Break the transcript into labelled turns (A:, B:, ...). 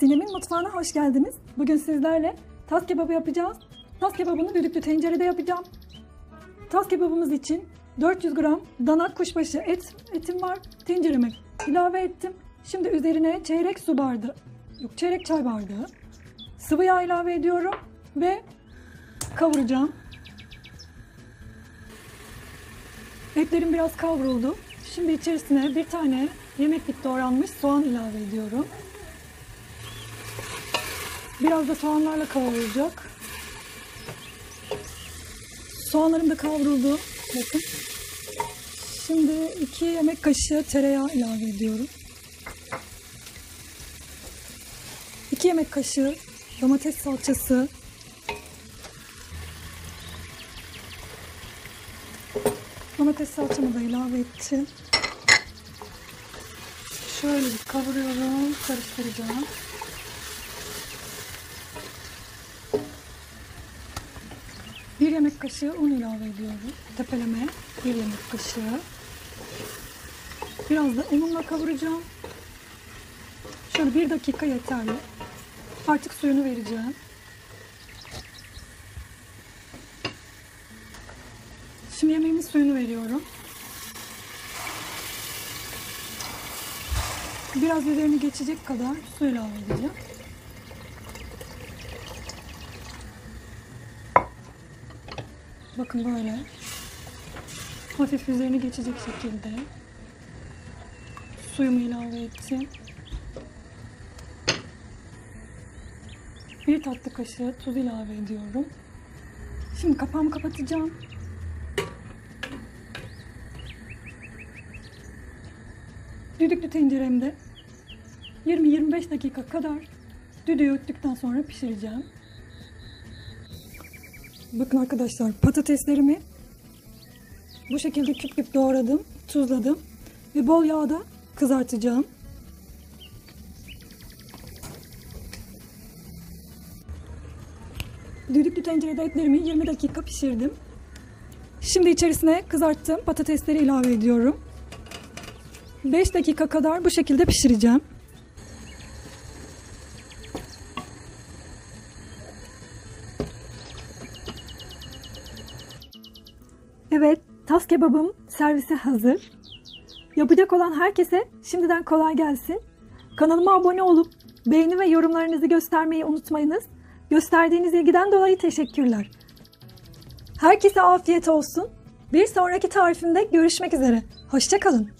A: Sinem'in mutfağına hoş geldiniz. Bugün sizlerle tas kebabı yapacağız. Tas kebabını düdüklü tencerede yapacağım. Tas kebabımız için 400 gram dana kuşbaşı etim var. Tencereme ilave ettim. Şimdi üzerine çeyrek çay bardağı sıvı yağ ilave ediyorum ve kavuracağım. Etlerim biraz kavruldu. Şimdi içerisine bir tane yemeklik doğranmış soğan ilave ediyorum. Biraz da soğanlarla kavrulacak. Soğanlarım da kavruldu. Bakın. Şimdi 2 yemek kaşığı tereyağı ilave ediyorum. 2 yemek kaşığı domates salçası. Domates salçamı da ilave ettim. Şöyle bir kavuruyorum, karıştıracağım. Bir yemek kaşığı un ilave ediyorum. Tepeleme 1 yemek kaşığı. Biraz da unumla kavuracağım. Şöyle 1 dakika yeterli. Artık suyunu vereceğim. Şimdi yemeğimin suyunu veriyorum. Biraz üzerini geçecek kadar su ilave edeceğim. Bakın böyle. Hafif üzerini geçecek şekilde suyumu ilave ettim. 1 tatlı kaşığı tuz ilave ediyorum. Şimdi kapağımı kapatacağım. Düdüklü tenceremde 20-25 dakika kadar düdüğü öttükten sonra pişireceğim. Bakın arkadaşlar, patateslerimi bu şekilde küp küp doğradım, tuzladım ve bol yağda kızartacağım. Düdüklü tencerede etlerimi 20 dakika pişirdim. Şimdi içerisine kızarttığım patatesleri ilave ediyorum. 5 dakika kadar bu şekilde pişireceğim. Evet, tas kebabım servise hazır. Yapacak olan herkese şimdiden kolay gelsin. Kanalıma abone olup beğeni ve yorumlarınızı göstermeyi unutmayınız. Gösterdiğiniz ilgiden dolayı teşekkürler. Herkese afiyet olsun. Bir sonraki tarifimde görüşmek üzere. Hoşça kalın.